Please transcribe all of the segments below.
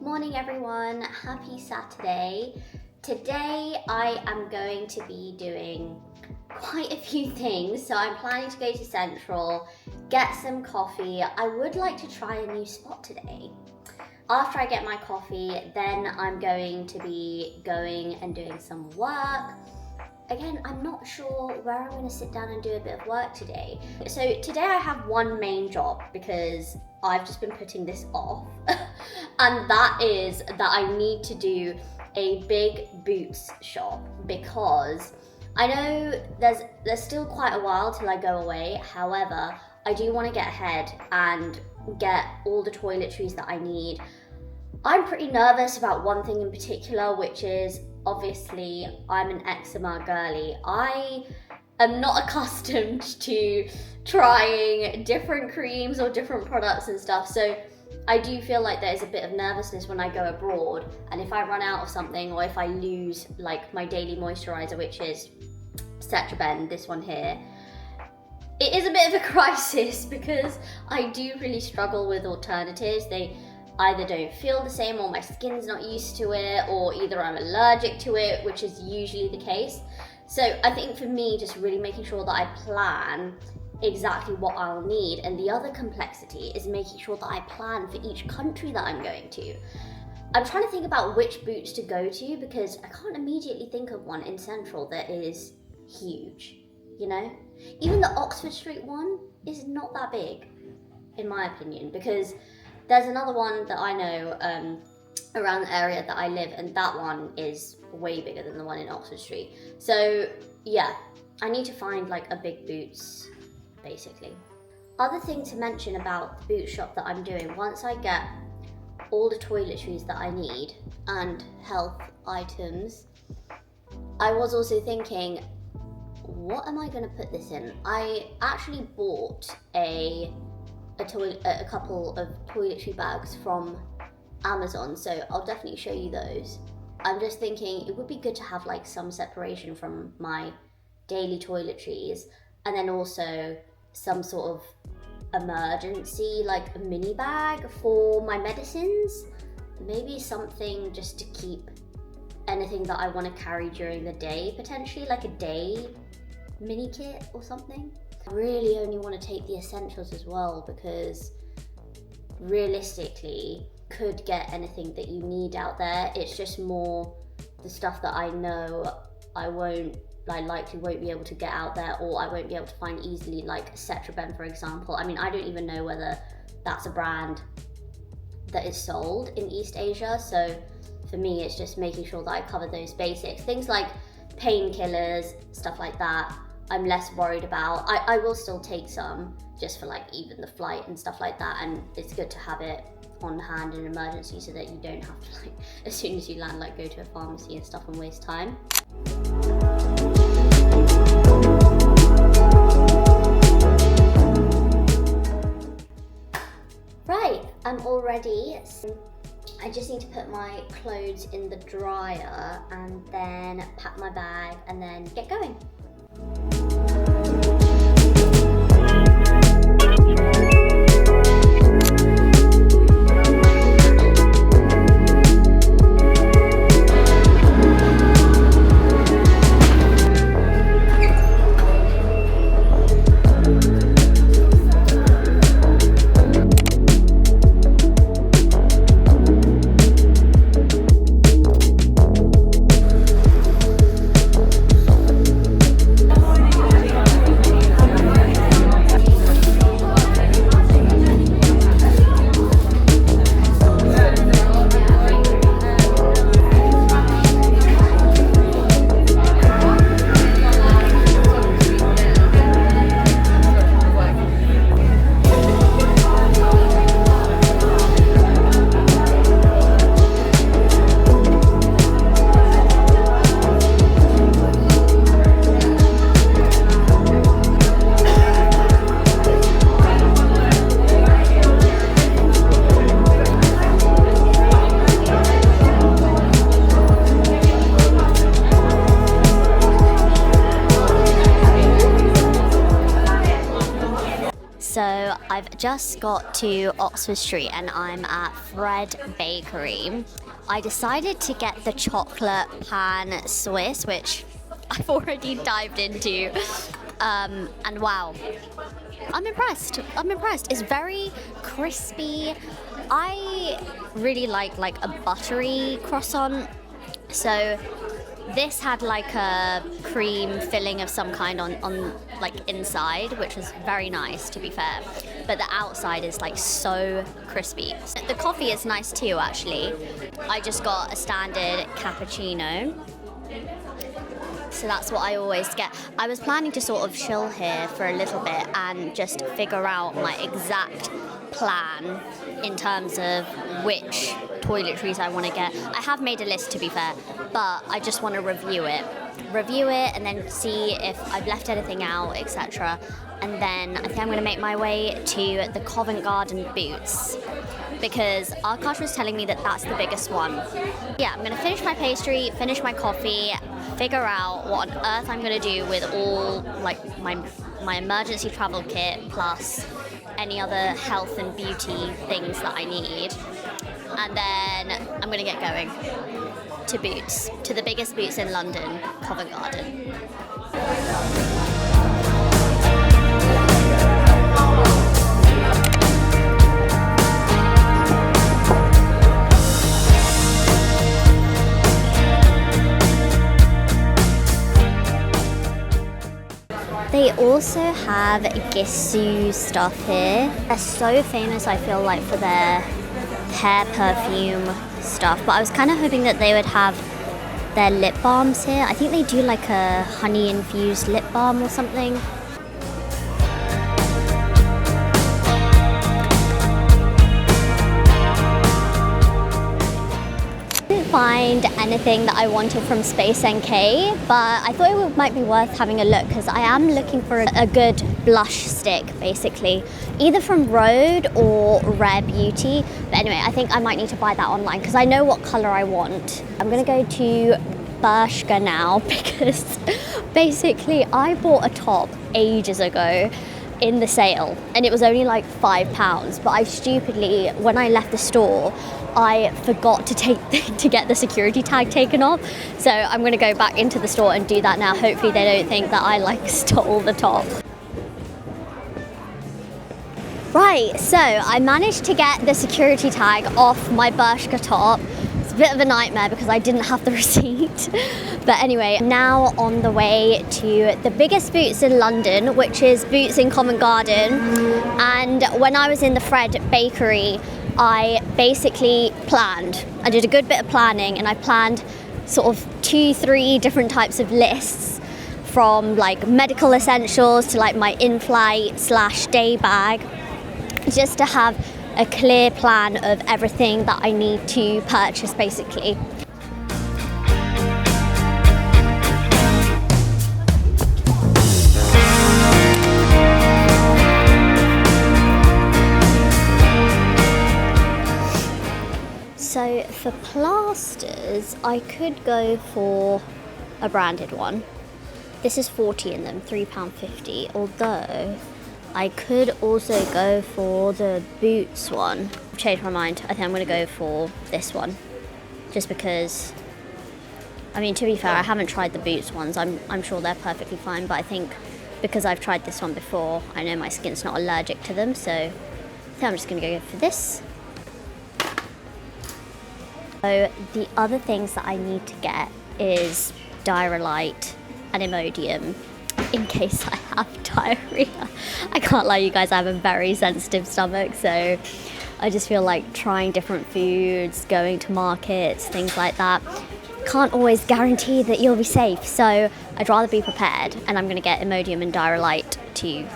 morning everyone, happy Saturday. Today I am going to be doing quite a few things. So I'm planning to go to Central, get some coffee. I would like to try a new spot today. After I get my coffee, then I'm going to be going and doing some work. Again, I'm not sure where I'm going to sit down and do a bit of work today. So today I have one main job because I've just been putting this off. And that is that I need to do a big boots shop because I know there's still quite a while till I go away. However, I do want to get ahead and get all the toiletries that I need. I'm pretty nervous about one thing in particular, which is obviously I'm an eczema girly. I am not accustomed to trying different creams or different products and stuff, so I do feel like there's a bit of nervousness when I go abroad, and if I run out of something or if I lose like my daily moisturizer, which is Cetraben, this one here, it is a bit of a crisis because I do really struggle with alternatives. They either don't feel the same or my skin's not used to it, or either I'm allergic to it, which is usually the case. So I think for me, just really making sure that I plan exactly what I'll need. And the other complexity is making sure that I plan for each country that I'm going to. I'm trying to think about which boots to go to because I can't immediately think of one in Central that is huge, you know? Even the Oxford Street one is not that big, in my opinion, because there's another one that I know around the area that I live, and that one is way bigger than the one in Oxford Street. So yeah, I need to find like a big boots, basically. Other thing to mention about the boot shop that I'm doing, once I get all the toiletries that I need and health items, I was also thinking, what am I going to put this in? I actually bought a couple of toiletry bags from Amazon, so I'll definitely show you those. I'm just thinking it would be good to have like some separation from my daily toiletries, and then also some sort of emergency, like a mini bag for my medicines. Maybe something just to keep anything that I want to carry during the day, potentially like a day mini kit or something. I really only want to take the essentials as well, because realistically could get anything that you need out there. It's just more the stuff that I know I likely won't be able to get out there, or I won't be able to find easily, like Cetraben for example. I mean, I don't even know whether that's a brand that is sold in East Asia, so for me it's just making sure that I cover those basics. Things like painkillers, stuff like that, I'm less worried about. I will still take some just for like even the flight and stuff like that, and it's good to have it on hand in an emergency so that you don't have to, like, as soon as you land, like go to a pharmacy and stuff and waste time. Right, I'm all ready. So I just need to put my clothes in the dryer and then pack my bag and then get going. I've just got to Oxford Street and I'm at Fred Bakery. I decided to get the chocolate pan Swiss, which I've already dived into. And wow, I'm impressed. It's very crispy. I really like a buttery croissant. So this had like a cream filling of some kind on like inside, which was very nice, to be fair. But the outside is like so crispy. The coffee is nice too, actually. I just got a standard cappuccino. So that's what I always get. I was planning to sort of chill here for a little bit and just figure out my exact plan in terms of which toiletries I want to get. I have made a list, to be fair, but I just want to review it and then see if I've left anything out, etc. And then I think I'm going to make my way to the Covent Garden Boots, because Akash was telling me that that's the biggest one. Yeah, I'm going to finish my pastry, finish my coffee, figure out what on earth I'm going to do with all like my emergency travel kit plus any other health and beauty things that I need. And then I'm going to get going to Boots, to the biggest Boots in London, Covent Garden. They also have Gissu stuff here. They're so famous, I feel like, for their hair perfume stuff, but I was kind of hoping that they would have their lip balms here. I think they do like a honey infused lip balm or something. Find anything that I wanted from Space NK, but I thought it might be worth having a look because I am looking for a good blush stick, basically, either from Rhode or Rare Beauty. But anyway, I think I might need to buy that online because I know what color I want. I'm gonna go to Bershka now because basically I bought a top ages ago in the sale and it was only like £5, but I stupidly, when I left the store, I forgot to get the security tag taken off. So I'm gonna go back into the store and do that now. Hopefully they don't think that I like stole the top. Right, so I managed to get the security tag off my Bershka top. It's a bit of a nightmare because I didn't have the receipt. But anyway, now on the way to the biggest Boots in London, which is Boots in Covent Garden. And when I was in the Fred Bakery, I basically planned. I did a good bit of planning and I planned sort of 2-3 different types of lists, from like medical essentials to like my in-flight / day bag, just to have a clear plan of everything that I need to purchase, basically. So for plasters, I could go for a branded one. This is 40 in them, £3.50, although I could also go for the Boots one. I've changed my mind. I think I'm going to go for this one. Just because, I mean, to be fair, I haven't tried the Boots ones. I'm sure they're perfectly fine, but I think because I've tried this one before, I know my skin's not allergic to them, so I think I'm just going to go for this. So the other things that I need to get is Diarrhea and Imodium in case I have diarrhea. I can't lie, you guys, I have a very sensitive stomach, so I just feel like trying different foods, going to markets, things like that, can't always guarantee that you'll be safe. So I'd rather be prepared, and I'm going to get Imodium and Diarrhea to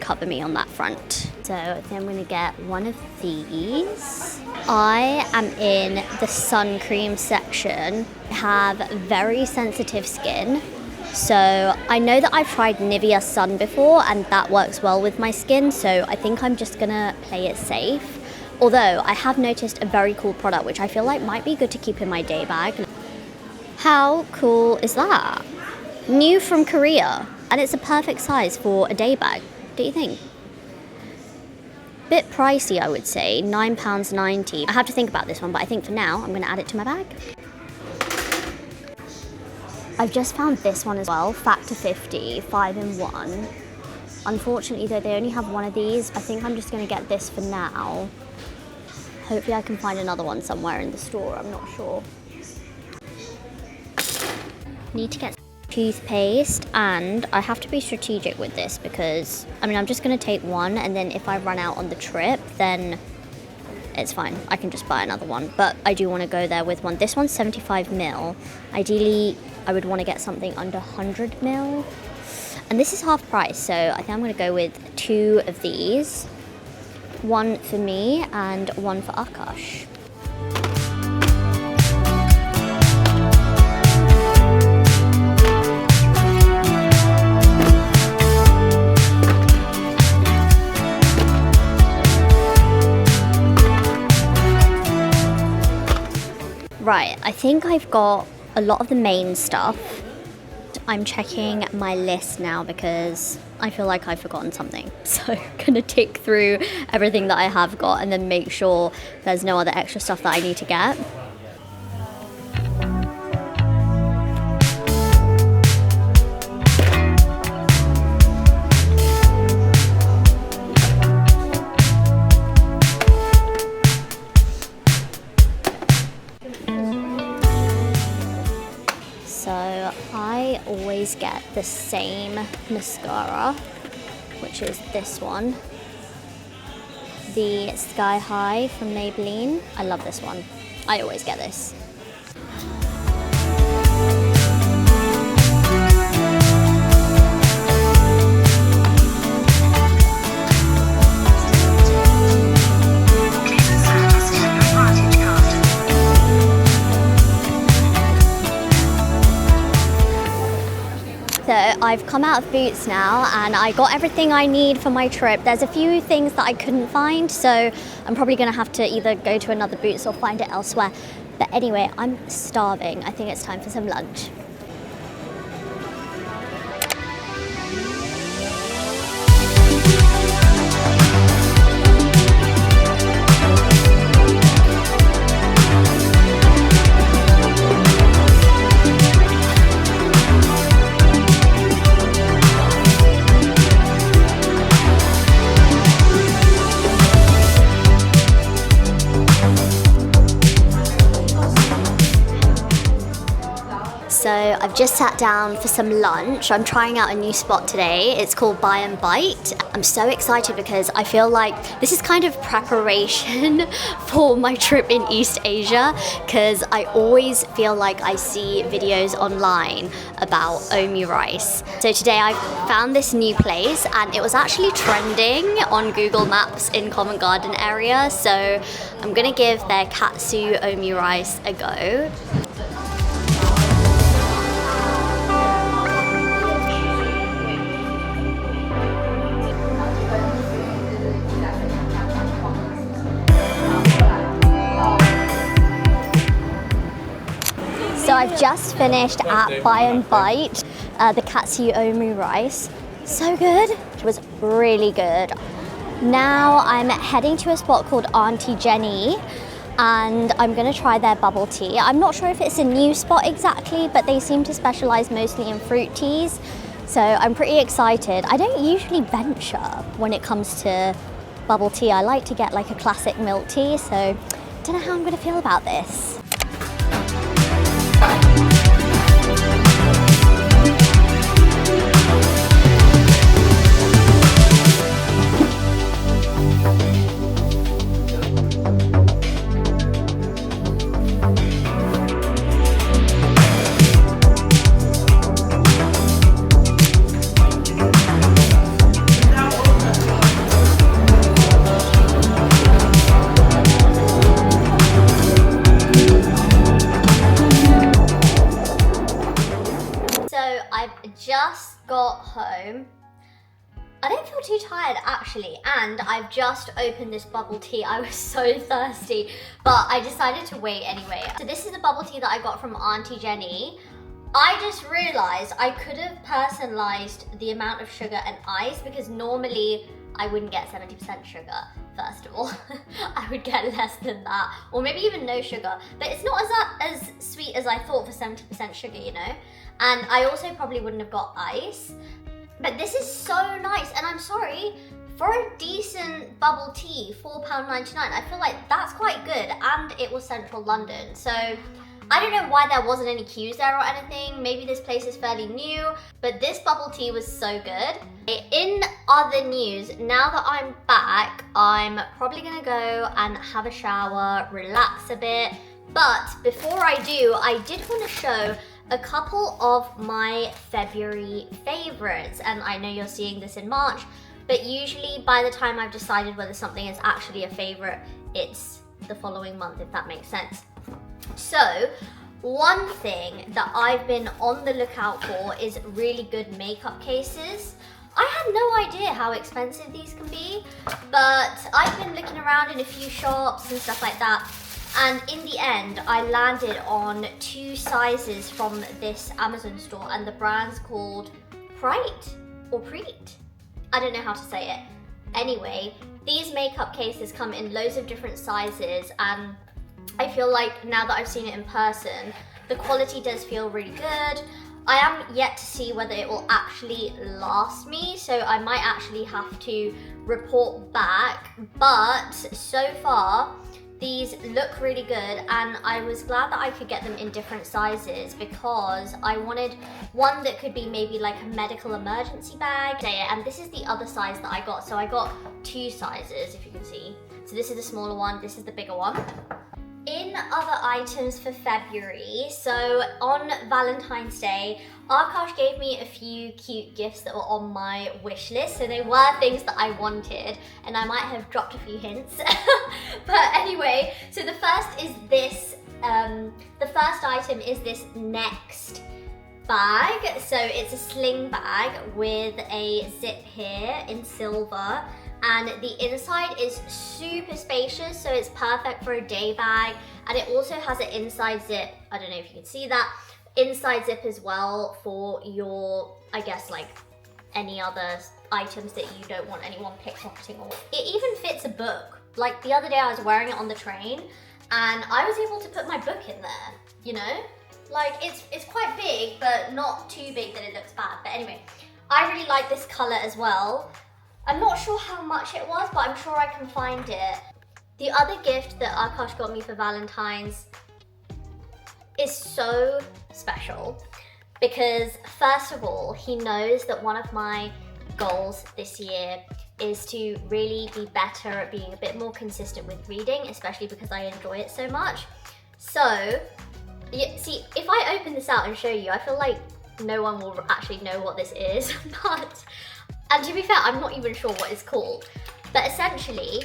cover me on that front. So I think I'm going to get one of these. I am in the sun cream section. I have very sensitive skin, so I know that I've tried Nivea Sun before and that works well with my skin, so I think I'm just gonna play it safe. Although I have noticed a very cool product which I feel like might be good to keep in my day bag. How cool is that? New from Korea, and it's a perfect size for a day bag, do you think? bit pricey, I would say, £9.90. I have to think about this one, but I think for now, I'm gonna add it to my bag. I've just found this one as well, Factor 50, 5-in-1. Unfortunately though, they only have one of these. I think I'm just gonna get this for now. Hopefully I can find another one somewhere in the store, I'm not sure. Need to get toothpaste, and I have to be strategic with this because, I mean, I'm just gonna take one, and then if I run out on the trip, then it's fine. I can just buy another one, but I do wanna go there with one. This one's 75ml. Ideally, I would wanna get something under 100ml. And this is half price, so I think I'm gonna go with 2 of these. One for me and one for Akash. Right, I think I've got a lot of the main stuff. I'm checking my list now because I feel like I've forgotten something. So I'm gonna tick through everything that I have got and then make sure there's no other extra stuff that I need to get. So I always get the same mascara, which is this one, the Sky High from Maybelline. I love this one. I always get this. So I've come out of Boots now and I got everything I need for my trip. There's a few things that I couldn't find, so I'm probably gonna have to either go to another Boots or find it elsewhere. But anyway, I'm starving. I think it's time for some lunch. So I've just sat down for some lunch. I'm trying out a new spot today. It's called Buy&bite. I'm so excited because I feel like this is kind of preparation for my trip in East Asia, because I always feel like I see videos online about omurice. So today I found this new place and it was actually trending on Google Maps in Covent Garden area. So I'm gonna give their katsu omurice a go. So I've just finished at buy&bite, the katsu omurice. So good. It was really good. Now I'm heading to a spot called Auntea Jenny and I'm gonna try their bubble tea. I'm not sure if it's a new spot exactly, but they seem to specialize mostly in fruit teas. So I'm pretty excited. I don't usually venture when it comes to bubble tea. I like to get like a classic milk tea, so I don't know how I'm gonna feel about this. Just got home. I don't feel too tired actually, and I've just opened this bubble tea. I was so thirsty, but I decided to wait anyway. So this is the bubble tea that I got from Auntea Jenny. I just realized I could have personalized the amount of sugar and ice, because normally I wouldn't get 70% sugar, first of all. I would get less than that, or maybe even no sugar. But it's not as sweet as I thought for 70% sugar, you know? And I also probably wouldn't have got ice. But this is so nice, and I'm sorry, for a decent bubble tea, £4.99, I feel like that's quite good, and it was central London. So I don't know why there wasn't any queues there or anything. Maybe this place is fairly new, but this bubble tea was so good. In other news, now that I'm back, I'm probably gonna go and have a shower, relax a bit. But before I do, I did want to show a couple of my February favorites. And I know you're seeing this in March, but usually by the time I've decided whether something is actually a favorite, it's the following month, if that makes sense. So, one thing that I've been on the lookout for is really good makeup cases. I had no idea how expensive these can be, but I've been looking around in a few shops and stuff like that, and in the end, I landed on 2 sizes from this Amazon store, and the brand's called Prite or Preet. I don't know how to say it. Anyway, these makeup cases come in loads of different sizes, and I feel like now that I've seen it in person, the quality does feel really good. I am yet to see whether it will actually last me, so I might actually have to report back, but so far, these look really good, and I was glad that I could get them in different sizes because I wanted one that could be maybe like a medical emergency bag. And this is the other size that I got. So I got 2 sizes, if you can see. So this is the smaller one, this is the bigger one. In other items for February, so on Valentine's Day, Akash gave me a few cute gifts that were on my wish list. So they were things that I wanted, and I might have dropped a few hints. But anyway, so the first is this, the first item is this Next bag. So it's a sling bag with a zip here in silver. And the inside is super spacious, so it's perfect for a day bag. And it also has an inside zip, I don't know if you can see that, inside zip as well for your, I guess, like any other items that you don't want anyone pickpocketing. Or it even fits a book. Like the other day I was wearing it on the train and I was able to put my book in there, you know? Like it's quite big, but not too big that it looks bad. But anyway, I really like this color as well. I'm not sure how much it was, but I'm sure I can find it. The other gift that Akash got me for Valentine's is so special because, first of all, he knows that one of my goals this year is to really be better at being a bit more consistent with reading, especially because I enjoy it so much. So, see, if I open this out and show you, I feel like no one will actually know what this is, but... And to be fair, I'm not even sure what it's called. But essentially,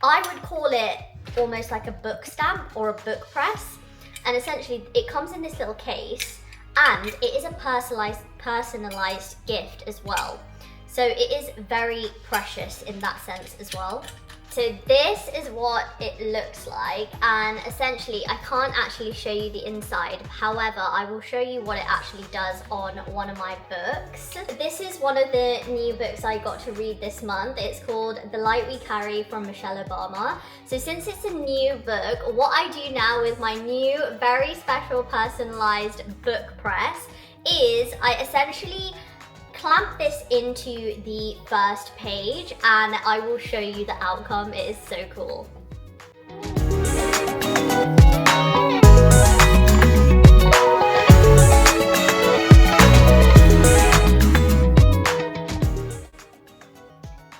I would call it almost like a book stamp or a book press. And essentially, it comes in this little case, and it is a personalized gift as well. So it is very precious in that sense as well. So this is what it looks like, and essentially I can't actually show you the inside. However, I will show you what it actually does on one of my books. This is one of the new books I got to read this month. It's called The Light We Carry from Michelle Obama. So since it's a new book, what I do now with my new very special personalized book press is I essentially clamp this into the first page and I will show you the outcome. It is so cool.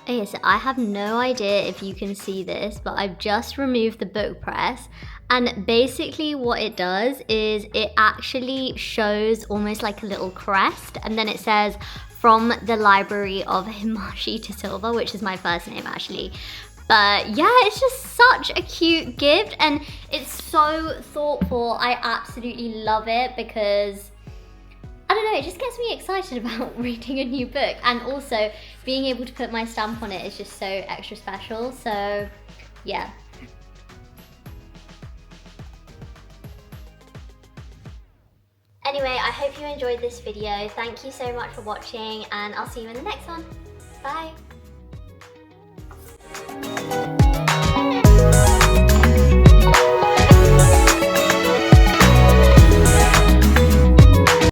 Okay, so I have no idea if you can see this, but I've just removed the book press, and basically what it does is it actually shows almost like a little crest, and then it says from the Library of Himashi to Silva, which is my first name actually. But yeah, it's just such a cute gift and it's so thoughtful. I absolutely love it because, I don't know, it just gets me excited about reading a new book, and also being able to put my stamp on it is just so extra special. So yeah. Anyway, I hope you enjoyed this video. Thank you so much for watching, and I'll see you in the next one. Bye.